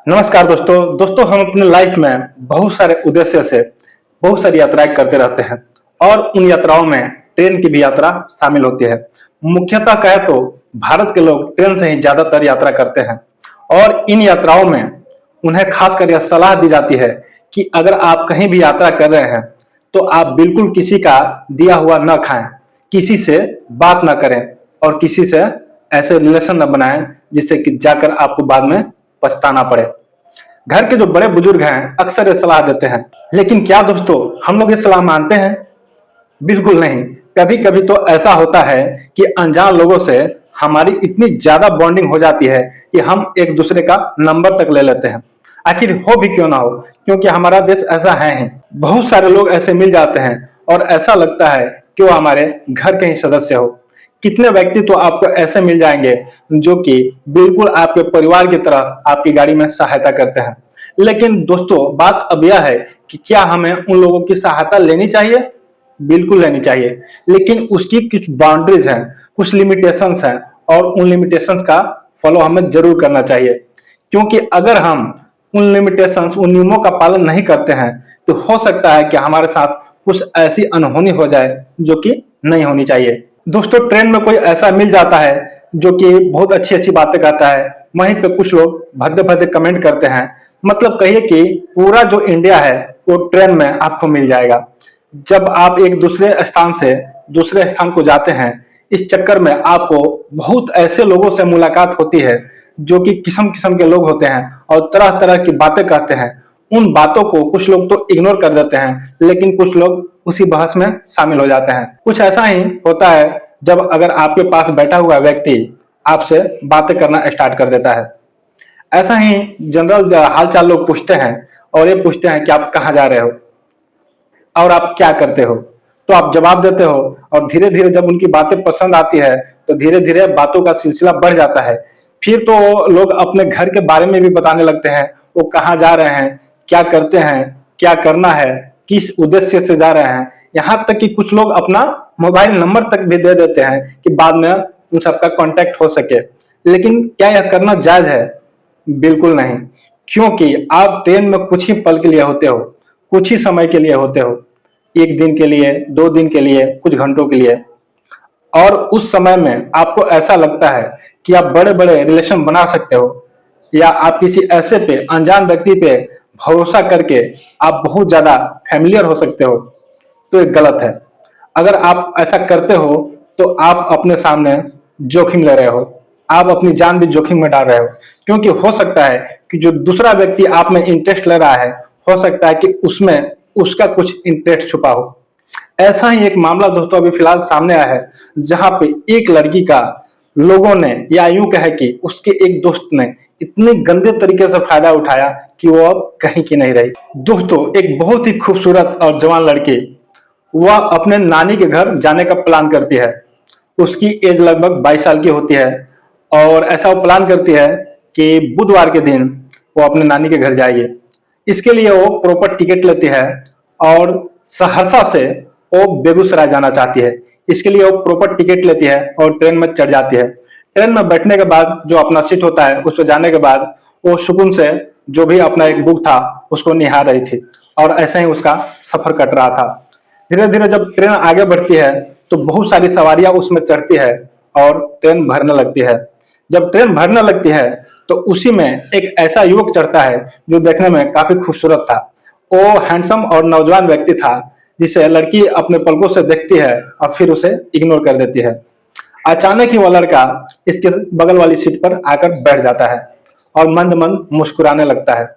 नमस्कार दोस्तों हम अपने लाइफ में बहुत सारे उद्देश्य से बहुत सारी यात्राएं करते रहते हैं और उन यात्राओं में ट्रेन की भी यात्रा शामिल होती है। मुख्यतः कहे तो भारत के लोग ट्रेन से ही ज्यादातर यात्रा करते हैं और इन यात्राओं में उन्हें खासकर यह सलाह दी जाती है कि अगर आप कहीं भी यात्रा कर रहे हैं तो आप बिल्कुल किसी का दिया हुआ न खाएं, किसी से बात न करें और किसी से ऐसे रिलेशन न बनाएं जिससे कि जाकर आपको बाद में पछताना पड़े। घर के जो बड़े बुजुर्ग हैं अक्सर ये सलाह देते हैं, लेकिन क्या दोस्तों हम लोग ये सलाह मानते हैं? बिल्कुल नहीं। कभी कभी तो ऐसा होता है कि अनजान लोगों से हमारी इतनी ज्यादा बॉन्डिंग हो जाती है कि हम एक दूसरे का नंबर तक ले लेते हैं। आखिर हो भी क्यों ना हो, क्योंकि हमारा देश ऐसा है ही। बहुत सारे लोग ऐसे मिल जाते हैं और ऐसा लगता है कि वो हमारे घर के ही सदस्य हो। कितने व्यक्ति तो आपको ऐसे मिल जाएंगे जो कि बिल्कुल आपके परिवार की तरह आपकी गाड़ी में सहायता करते हैं। लेकिन दोस्तों बात अब यह है कि क्या हमें उन लोगों की सहायता लेनी चाहिए? बिल्कुल लेनी चाहिए, लेकिन उसकी कुछ बाउंड्रीज हैं, कुछ लिमिटेशंस हैं और उन लिमिटेशंस का फॉलो हमें जरूर करना चाहिए। क्योंकि अगर हम उन लिमिटेशंस, उन नियमों का पालन नहीं करते हैं तो हो सकता है कि हमारे साथ कुछ ऐसी अनहोनी हो जाए जो कि नहीं होनी चाहिए। दोस्तों ट्रेन में कोई ऐसा मिल जाता है जो कि बहुत अच्छी अच्छी बातें कहता है, वहीं पे कुछ लोग भद्दे भद्दे कमेंट करते हैं। मतलब कहिए कि पूरा जो इंडिया है वो ट्रेन में आपको मिल जाएगा। जब आप एक दूसरे स्थान से दूसरे स्थान को जाते हैं, इस चक्कर में आपको बहुत ऐसे लोगों से मुलाकात होती है जो कि किस्म किस्म के लोग होते हैं और तरह तरह की बातें कहते हैं। उन बातों को कुछ लोग तो इग्नोर कर देते हैं, लेकिन कुछ लोग उसी बहस में शामिल हो जाते हैं। कुछ ऐसा ही होता है जब अगर आपके पास बैठा हुआ व्यक्ति आपसे बातें करना स्टार्ट कर देता है। ऐसा ही जनरल हालचाल लोग पूछते हैं और ये पूछते हैं कि आप कहाँ जा रहे हो और आप क्या करते हो। तो आप जवाब देते हो और धीरे धीरे जब उनकी बातें पसंद आती है तो धीरे धीरे बातों का सिलसिला बढ़ जाता है। फिर तो लोग अपने घर के बारे में भी बताने लगते हैं, वो कहाँ जा रहे हैं, क्या करते हैं, क्या करना है, किस उद्देश्य से जा रहे हैं। यहाँ तक कि कुछ लोग अपना मोबाइल नंबर तक भी दे देते हैं कि बाद में उन सबका कांटेक्ट हो सके। लेकिन क्या यह करना जायज है? बिल्कुल नहीं। क्योंकि आप ट्रेन में कुछ ही पल के लिए होते हो, कुछ ही समय के लिए होते हो, एक दिन के लिए, 2 दिन के लिए, कुछ घंटों के लिए। और उस समय में आपको ऐसा लगता है कि आप बड़े बड़े रिलेशन बना सकते हो या आप किसी ऐसे पे अनजान व्यक्ति पे भरोसा करके आप बहुत ज्यादा फैमिलियर हो सकते हो, तो ये गलत है। अगर आप ऐसा करते हो तो आप अपने सामने जोखिम ले रहे हो, आप अपनी जान भी जोखिम में डाल रहे हो। क्योंकि हो सकता है कि जो दूसरा व्यक्ति आप में इंटरेस्ट ले रहा है, हो सकता है कि उसमें उसका कुछ इंटरेस्ट छुपा हो। ऐसा ही एक मामला दोस्तों अभी फिलहाल सामने आया है, जहां पे एक लड़की का लोगों ने या यूं कहे कि उसके एक दोस्त ने इतने गंदे तरीके से फायदा उठाया कि वो अब कहीं की नहीं रही। दोस्तों एक बहुत ही खूबसूरत और जवान लड़की, वह अपने नानी के घर जाने का प्लान करती है। उसकी एज लगभग 22 साल की होती है और ऐसा वो प्लान करती है कि बुधवार के दिन वो अपने नानी के घर जाएगी। इसके लिए वो प्रॉपर टिकट लेती है और सहरसा से वो बेगूसराय जाना चाहती है। इसके लिए वो प्रॉपर टिकट लेती है और ट्रेन में चढ़ जाती है। ट्रेन में बैठने के बाद जो अपना सीट होता है उस पर जाने के बाद वो सुकून से जो भी अपना एक बुक था उसको निहार रही थी और ऐसे ही उसका सफर कट रहा था। धीरे धीरे जब ट्रेन आगे बढ़ती है तो बहुत सारी सवारियां उसमें चढ़ती है और ट्रेन भरने लगती है। जब ट्रेन भरने लगती है तो उसी में एक ऐसा युवक चढ़ता है जो देखने में काफी खूबसूरत था। वो हैंडसम और नौजवान व्यक्ति था जिसे लड़की अपने पलकों से देखती है और फिर उसे इग्नोर कर देती है। अचानक ही वह लड़का इसके बगल वाली सीट पर आकर बैठ जाता है और मंद मंद मुस्कुराने लगता है।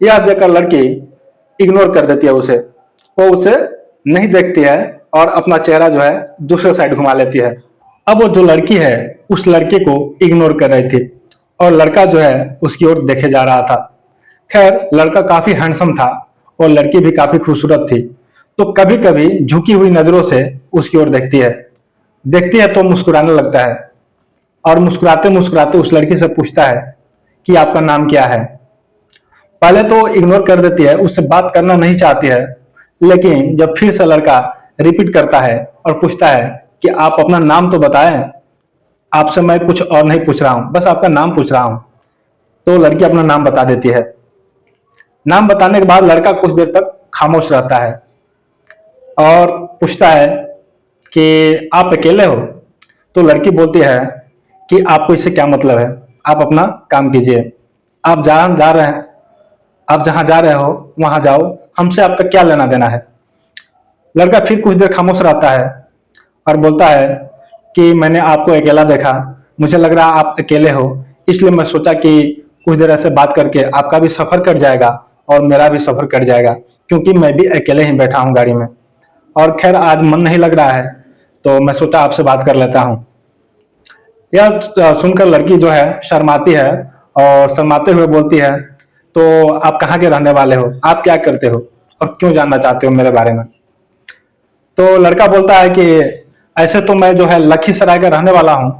यह देखकर लड़की इग्नोर कर देती है उसे, वो उसे नहीं देखती है और अपना चेहरा जो है दूसरे साइड घुमा लेती है। अब वो जो लड़की है उस लड़के को इग्नोर कर रही थी और लड़का जो है उसकी ओर देखे जा रहा था। खैर लड़का काफी हैंडसम था और लड़की भी काफी खूबसूरत थी, तो कभी कभी झुकी हुई नजरों से उसकी ओर देखती है तो मुस्कुराने लगता है और मुस्कुराते मुस्कुराते उस लड़की से पूछता है कि आपका नाम क्या है। पहले तो इग्नोर कर देती है, उससे बात करना नहीं चाहती है, लेकिन जब फिर से लड़का रिपीट करता है और पूछता है कि आप अपना नाम तो बताएं, आपसे मैं कुछ और नहीं पूछ रहा हूं, बस आपका नाम पूछ रहा हूं। तो लड़की अपना नाम बता देती है। नाम बताने के बाद लड़का कुछ देर तक खामोश रहता है और पूछता है कि आप अकेले हो? तो लड़की बोलती है कि आपको इससे क्या मतलब है, आप अपना काम कीजिए, आप जहां जा रहे हैं, आप जहां जा रहे हो वहां जाओ, हमसे आपका क्या लेना देना है। लड़का फिर कुछ देर खामोश रहता है और बोलता है कि मैंने आपको अकेला देखा, मुझे लग रहा आप अकेले हो, इसलिए मैं सोचा कि कुछ देर ऐसे बात करके आपका भी सफर कट जाएगा और मेरा भी सफर कट जाएगा, क्योंकि मैं भी अकेले ही बैठा हूँ गाड़ी में और खैर आज मन नहीं लग रहा है, तो मैं सोचा आपसे बात कर लेता हूँ। यह सुनकर लड़की जो है शर्माती है और शर्माते हुए बोलती है, तो आप कहाँ के रहने वाले हो, आप क्या करते हो और क्यों जानना चाहते हो मेरे बारे में। तो लड़का बोलता है कि ऐसे तो मैं जो है लखीसराय का रहने वाला हूँ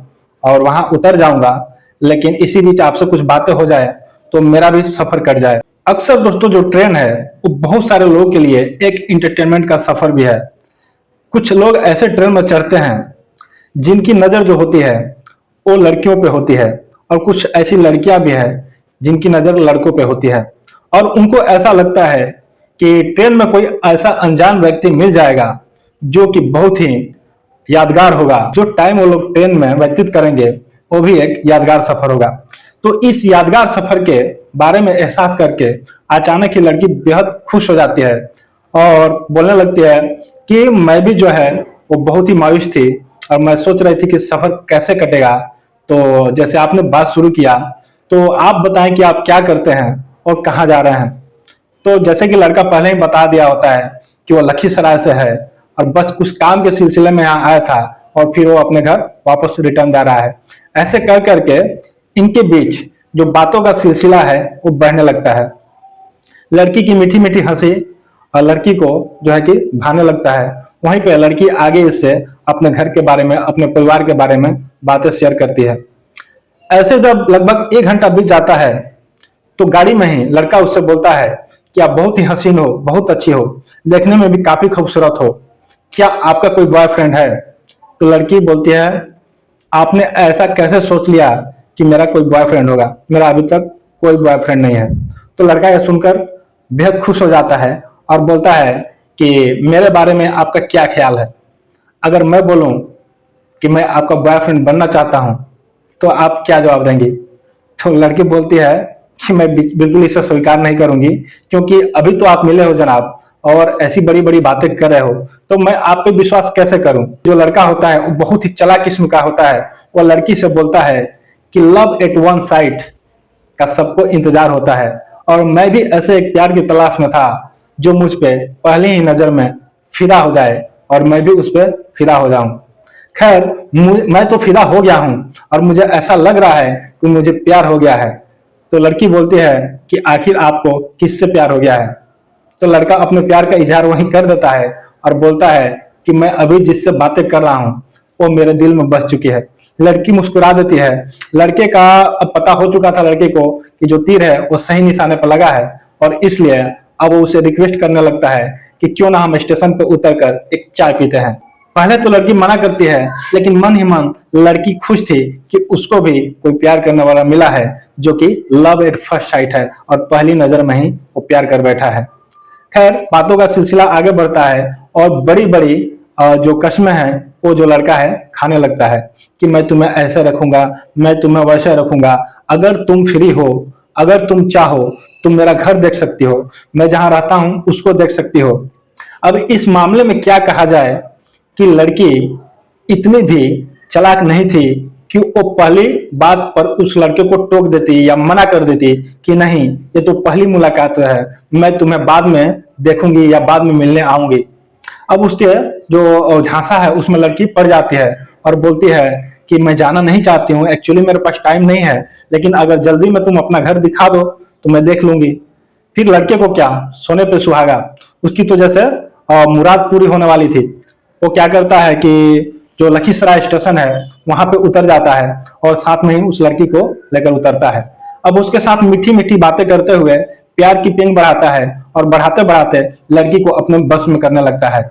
और वहां उतर जाऊंगा, लेकिन इसी बीच आपसे कुछ बातें हो जाए तो मेरा भी सफर कट जाए। अक्सर दोस्तों जो ट्रेन है वो बहुत सारे लोगों के लिए एक इंटरटेनमेंट का सफर भी है। कुछ लोग ऐसे ट्रेन में चढ़ते हैं जिनकी नजर जो होती है वो लड़कियों पे होती है, और कुछ ऐसी लड़कियां भी है जिनकी नजर लड़कों पे होती है, और उनको ऐसा लगता है कि ट्रेन में कोई ऐसा अनजान व्यक्ति मिल जाएगा जो कि बहुत ही यादगार होगा। जो टाइम वो लोग ट्रेन में व्यतीत करेंगे वो भी एक यादगार सफर होगा। तो इस यादगार सफर के बारे में एहसास करके अचानक ही लड़की बेहद खुश हो जाती है और बोलने लगती है कि मैं भी जो है वो बहुत ही मायूस थी और मैं सोच रही थी कि सफर कैसे कटेगा। तो जैसे आपने बात शुरू किया, तो आप बताएं कि आप क्या करते हैं और कहाँ जा रहे हैं। तो जैसे कि लड़का पहले ही बता दिया होता है कि वो लखीसराय से है और बस कुछ काम के सिलसिले में यहाँ आया था और फिर वो अपने घर वापस रिटर्न जा रहा है। ऐसे कर करके इनके बीच जो बातों का सिलसिला है वो बढ़ने लगता है। लड़की की मीठी मीठी हंसी और लड़की को जो है कि भाने लगता है। वहीं पे लड़की आगे इससे अपने घर के बारे में, अपने परिवार के बारे में बातें शेयर करती है। ऐसे जब लगभग 1 घंटा बीत जाता है तो गाड़ी में ही लड़का उससे बोलता है कि आप बहुत ही हसीन हो, बहुत अच्छी हो, देखने में भी काफी खूबसूरत हो, क्या आपका कोई बॉयफ्रेंड है? तो लड़की बोलती है, आपने ऐसा कैसे सोच लिया कि मेरा कोई बॉयफ्रेंड होगा, मेरा अभी तक कोई बॉयफ्रेंड नहीं है। तो लड़का यह सुनकर बेहद खुश हो जाता है और बोलता है कि मेरे बारे में आपका क्या ख्याल है, अगर मैं बोलूं कि मैं आपका बॉयफ्रेंड बनना चाहता हूं तो आप क्या जवाब देंगी? तो लड़की बोलती है कि मैं बिल्कुल इसे स्वीकार नहीं करूंगी, क्योंकि अभी तो आप मिले हो जनाब और ऐसी बड़ी बड़ी बातें कर रहे हो, तो मैं आप पे विश्वास कैसे करूं। जो लड़का होता है वो बहुत ही चालाक किस्म का होता है। वो लड़की से बोलता है कि लव एट वन साइट का सबको इंतजार होता है, और मैं भी ऐसे एक प्यार की तलाश में था जो मुझ पे पहली ही नजर में फिदा हो जाए और मैं भी उस पर फिदा हो जाऊं। खैर मैं तो फिदा हो गया हूं और मुझे ऐसा लग रहा है कि मुझे प्यार हो गया है। तो लड़की बोलती है कि आखिर आपको किससे प्यार हो गया है? तो लड़का अपने प्यार का इजहार वहीं कर देता है और बोलता है कि मैं अभी जिससे बातें कर रहा हूँ वो मेरे दिल में बस चुकी है। लड़की मुस्कुरा देती है। लड़के का अब पता हो चुका था लड़के को कि जो तीर है वो सही निशाने पर लगा है, और इसलिए अब वो उसे रिक्वेस्ट करने लगता है कि क्यों ना हम स्टेशन पे उतरकर एक चाय पीते हैं। पहले तो लड़की मना करती है, लेकिन मन ही मन लड़की खुश थी कि उसको भी कोई प्यार करने वाला मिला है जो कि लव एट फर्स्ट साइट है और पहली नजर में ही वो प्यार कर बैठा है। खैर बातों का सिलसिला आगे बढ़ता है और बड़ी बड़ी जो कस्में हैं वो जो लड़का है खाने लगता है कि मैं तुम्हें ऐसे रखूंगा, मैं तुम्हें वैसे रखूंगा, अगर तुम फ्री हो, अगर तुम चाहो तुम मेरा घर देख सकती हो, मैं जहां रहता हूं उसको देख सकती हो। अब इस मामले में क्या कहा जाए कि लड़की इतनी भी चालाक नहीं थी कि वो पहली बात पर उस लड़के को टोक देती या मना कर देती कि नहीं ये तो पहली मुलाकात है, मैं तुम्हें बाद में देखूंगी या बाद में मिलने आऊंगी। अब उसके जो झांसा है उसमें लड़की पड़ जाती है और बोलती है कि मैं जाना नहीं चाहती हूँ, एक्चुअली मेरे पास टाइम नहीं है, लेकिन अगर जल्दी में तुम अपना घर दिखा दो तो मैं देख लूंगी। फिर लड़के को क्या, सोने पे सुहागा, उसकी तो जैसे मुराद पूरी होने वाली थी। वो क्या करता है कि जो लखीसराय स्टेशन है वहां पे उतर जाता है और साथ में ही उस लड़की को लेकर उतरता है। अब उसके साथ मीठी मीठी बातें करते हुए प्यार की पिंग बढ़ाता है और बढ़ाते बढ़ाते लड़की को अपने बस में करने लगता है।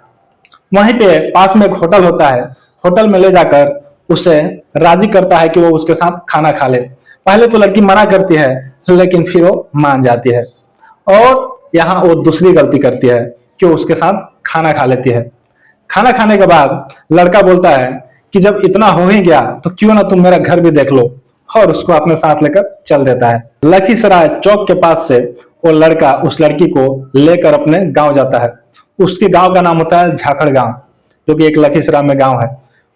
वहीं पे पास में एक होटल होता है, होटल में ले जाकर उसे राजी करता है कि वो उसके साथ खाना खा ले। पहले तो लड़की मना करती है, लेकिन फिर वो मान जाती है। और यहाँ वो दूसरी गलती करती है कि उसके साथ खाना खा लेती है। खाना खाने के बाद लड़का बोलता है कि जब इतना हो ही गया तो क्यों ना तुम मेरा घर भी देख लो, और उसको अपने साथ लेकर चल देता है। लखीसराय चौक के पास से वो लड़का उस लड़की को लेकर अपने गांव जाता है। उसके गांव का नाम होता है झाखड़ गांव, जो कि एक लखीसराय में गांव है।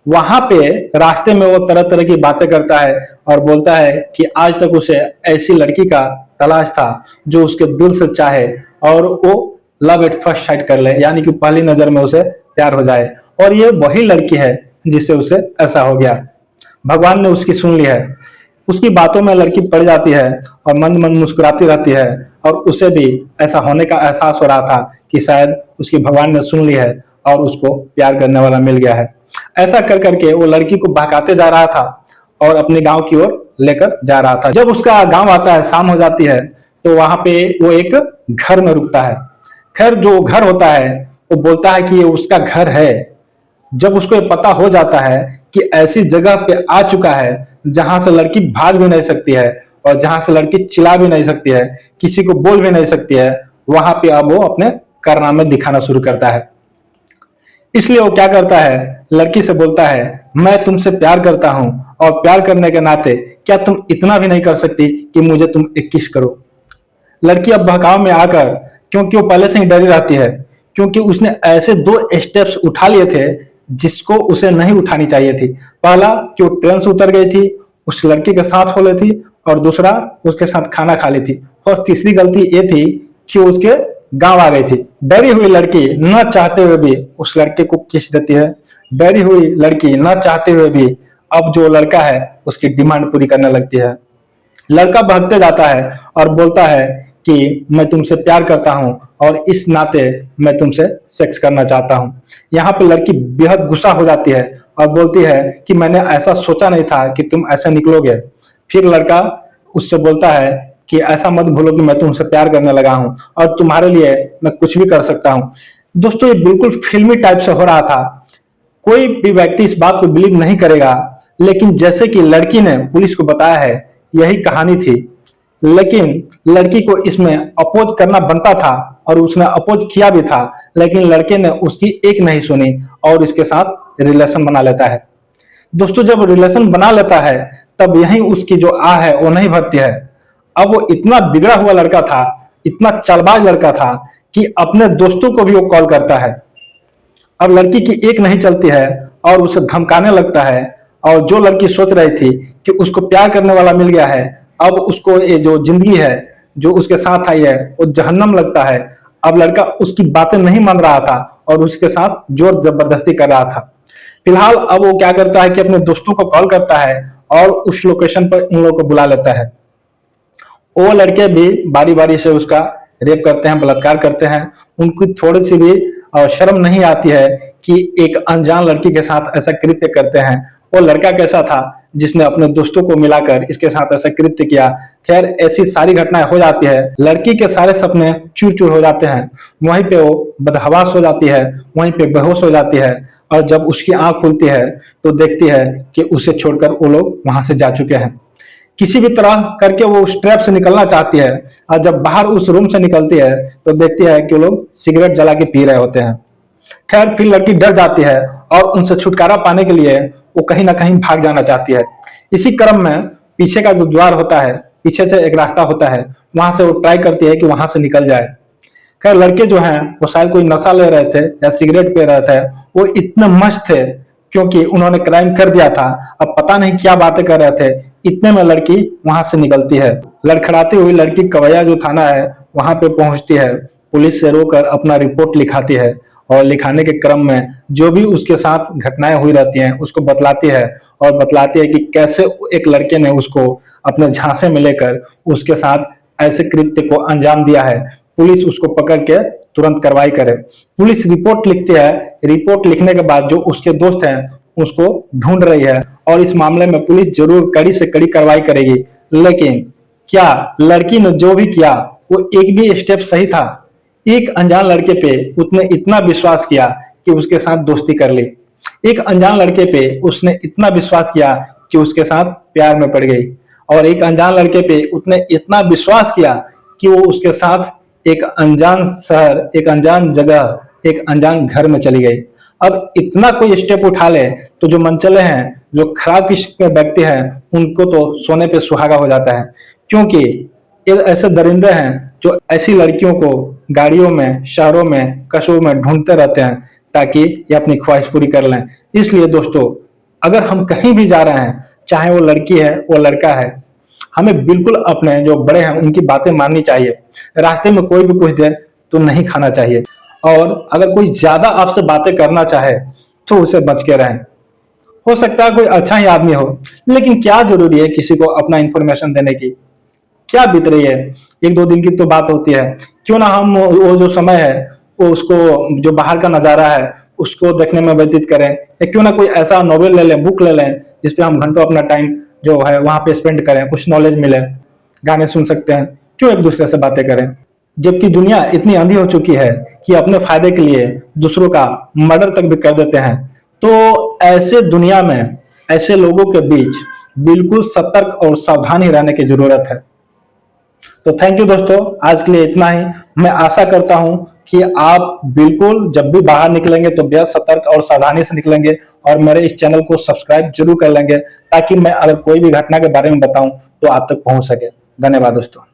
वहां पे रास्ते में वो तरह तरह की बातें करता है और बोलता है कि आज तक उसे ऐसी लड़की का तलाश था जो उसके दिल से चाहे और वो लव एट फर्स्ट साइट कर ले, यानी कि पहली नजर में उसे प्यार हो जाए। और ये वही लड़की है जिससे उसे ऐसा हो गया। भगवान ने उसकी सुन ली है। उसकी बातों में लड़की पड़ जाती है और मंद मंद मुस्कुराती रहती है, और उसे भी ऐसा होने का एहसास हो रहा था कि शायद उसकी भगवान ने सुन ली है और उसको प्यार करने वाला मिल गया है। ऐसा कर करके वो लड़की को बहकाते जा रहा था और अपने गांव की ओर लेकर जा रहा था। जब उसका गांव आता है, शाम हो जाती है, तो वहां पे वो एक घर में रुकता है। खैर, जो घर होता है वो बोलता है कि ये उसका घर है। जब उसको ये पता हो जाता है कि ऐसी जगह पे आ चुका है जहां से लड़की भाग भी नहीं सकती है और जहां से लड़की चिल्ला भी नहीं सकती है, किसी को बोल भी नहीं सकती है, वहां पे अब वो अपने कारनामे दिखाना शुरू करता है। इसलिए वो क्या करता है, लड़की से बोलता है, मैं तुमसे प्यार करता हूं और प्यार करने के नाते क्या तुम इतना भी नहीं कर सकती कि मुझे तुम एक किस करो। लड़की अब बहकाव में आकर, क्योंकि वो पहले से ही डरी रहती है, क्योंकि उसने ऐसे दो स्टेप्स उठा लिए थे जिसको उसे नहीं उठानी चाहिए थी। पहला कि वो ट्रेन से उतर गई थी, उस लड़की के साथ हो ली थी, और दूसरा उसके साथ खाना खा ली थी, और तीसरी गलती ये थी कि वो उसके गांव आ गई थी। डरी हुई लड़की न चाहते हुए भी उस लड़के को किस देती है। डरी हुई लड़की न चाहते हुए भी अब जो लड़का है उसकी डिमांड पूरी करने लगती है। लड़का भागते जाता है और बोलता है कि मैं तुमसे प्यार करता हूं और इस नाते मैं तुमसे सेक्स करना चाहता हूं। यहाँ पे लड़की बेहद गुस्सा हो जाती है और बोलती है कि मैंने ऐसा सोचा नहीं था कि तुम ऐसे निकलोगे। फिर लड़का उससे बोलता है कि ऐसा मत भूलो कि मैं तुमसे प्यार करने लगा हूं और तुम्हारे लिए मैं कुछ भी कर सकता हूं। दोस्तों, ये बिल्कुल फिल्मी टाइप से हो रहा था। कोई भी व्यक्ति इस बात को बिलीव नहीं करेगा, लेकिन जैसे कि लड़की ने पुलिस को बताया है, यही कहानी थी। लेकिन लड़की को इसमें अपोज करना बनता था और उसने अपोज किया भी था, लेकिन लड़के ने उसकी एक नहीं सुनी और इसके साथ रिलेशन बना लेता है। दोस्तों, जब रिलेशन बना लेता है तब यही उसकी जो आह है वो नहीं भरती है। अब वो इतना बिगड़ा हुआ लड़का था, इतना चालबाज लड़का था कि अपने दोस्तों को भी वो कॉल करता है। अब लड़की की एक नहीं चलती है और उसे धमकाने लगता है, और जो लड़की सोच रही थी कि उसको प्यार करने वाला मिल गया है, अब उसको ये जो जिंदगी है जो उसके साथ आई है वो जहन्नम लगता है। अब लड़का उसकी बातें नहीं मान रहा था और उसके साथ जोर जबरदस्ती कर रहा था। फिलहाल अब वो क्या करता है कि अपने दोस्तों को कॉल करता है और उस लोकेशन पर उन लोगों को बुला लेता है। वो लड़के भी बारी बारी से उसका रेप करते हैं, बलात्कार करते हैं। उनको थोड़ी सी भी शर्म नहीं आती है कि एक अनजान लड़की के साथ ऐसा कृत्य करते हैं। वो लड़का कैसा था जिसने अपने दोस्तों को मिलाकर इसके साथ ऐसा कृत्य किया। खैर, ऐसी सारी घटनाएं हो जाती है। लड़की के सारे सपने चूर चूर हो जाते हैं। वहीं पे वो बदहवास हो जाती है, वहीं पे बेहोश हो जाती है, और जब उसकी आंख खुलती है तो देखती है कि उसे छोड़कर वो लोग वहां से जा चुके हैं। किसी भी तरह करके वो उस ट्रैप से निकलना चाहती है, और जब बाहर उस रूम से निकलती है तो देखती है कि वो लोग सिगरेट जला के पी रहे होते हैं। खैर, फिर लड़की डर जाती है और उनसे छुटकारा पाने के लिए वो कहीं ना कहीं भाग जाना चाहती है। इसी क्रम में पीछे का जो द्वार होता है, पीछे से एक रास्ता होता है, वहां से वो ट्राई करती है कि वहां से निकल जाए। खैर, लड़के जो हैं वो शायद कोई नशा ले रहे थे या सिगरेट पी रहे थे। वो इतने मस्त थे क्योंकि उन्होंने क्राइम कर दिया था। अब पता नहीं क्या बातें कर रहे थे। इतने में लड़की वहां से निकलती है। लड़खड़ाती हुई लड़की कवैया जो थाना है वहां पे पहुंचती है। पुलिस से रोकर अपना रिपोर्ट लिखाती है और लिखाने के क्रम में जो भी उसके साथ घटनाएं हुई रहती हैं उसको बतलाती है, और बतलाती है कि कैसे एक लड़के ने उसको अपने झांसे में लेकर उसके साथ ऐसे कृत्य को अंजाम दिया है। पुलिस उसको पकड़ के तुरंत कार्रवाई करे। पुलिस रिपोर्ट लिखती है। रिपोर्ट लिखने के बाद जो उसके दोस्त हैं उसको ढूंढ रही है, और इस मामले में पुलिस जरूर कड़ी से कड़ी कार्रवाई करेगी। लेकिन क्या लड़की ने जो भी किया वो एक भी स्टेप सही था? एक अनजान लड़के पे उसने इतना विश्वास किया कि उसके साथ दोस्ती कर ली। एक अनजान लड़के पे उसने इतना विश्वास किया कि उसके साथ प्यार में पड़ गई। और एक अनजान लड़के पे उसने इतना विश्वास किया कि वो उसके साथ एक अनजान शहर, एक अनजान जगह, एक अनजान घर में चली गई। अब इतना कोई स्टेप उठा ले तो जो मनचले हैं, जो खराब किस्म के व्यक्ति हैं, उनको तो सोने पे सुहागा हो जाता है, क्योंकि ये ऐसे दरिंदे हैं जो ऐसी लड़कियों को गाड़ियों में, शहरों में, कस्बों में ढूंढते रहते हैं ताकि ये अपनी ख्वाहिश पूरी कर लें। इसलिए दोस्तों, अगर हम कहीं भी जा रहे हैं, चाहे वो लड़की है, वो लड़का है, हमें बिल्कुल अपने जो बड़े हैं उनकी बातें माननी चाहिए। रास्ते में कोई भी कुछ दे तो नहीं खाना चाहिए, और अगर कोई ज्यादा आपसे बातें करना चाहे तो उसे बच के रहें। हो सकता है कोई अच्छा ही आदमी हो, लेकिन क्या जरूरी है किसी को अपना इंफॉर्मेशन देने की? क्या बीत रही है, एक दो दिन की तो बात होती है। क्यों ना हम वो जो समय है वो उसको, जो बाहर का नजारा है उसको देखने में व्यतीत करें, या क्यों ना कोई ऐसा नॉवेल ले लें, बुक ले लें जिसपे हम घंटों अपना टाइम जो है वहां पे स्पेंड करें, कुछ नॉलेज मिले, गाने सुन सकते हैं। क्यों एक दूसरे से बातें करें? जबकि दुनिया इतनी अंधी हो चुकी है कि अपने फायदे के लिए दूसरों का मर्डर तक भी कर देते हैं। तो ऐसे दुनिया में, ऐसे लोगों के बीच बिल्कुल सतर्क और सावधान ही रहने की जरूरत है। तो थैंक यू दोस्तों, आज के लिए इतना ही। मैं आशा करता हूं कि आप बिल्कुल जब भी बाहर निकलेंगे तो बेहद सतर्क और सावधानी से निकलेंगे, और मेरे इस चैनल को सब्सक्राइब जरूर कर लेंगे, ताकि मैं अगर कोई भी घटना के बारे में बताऊं तो आप तक पहुंच सके। धन्यवाद दोस्तों।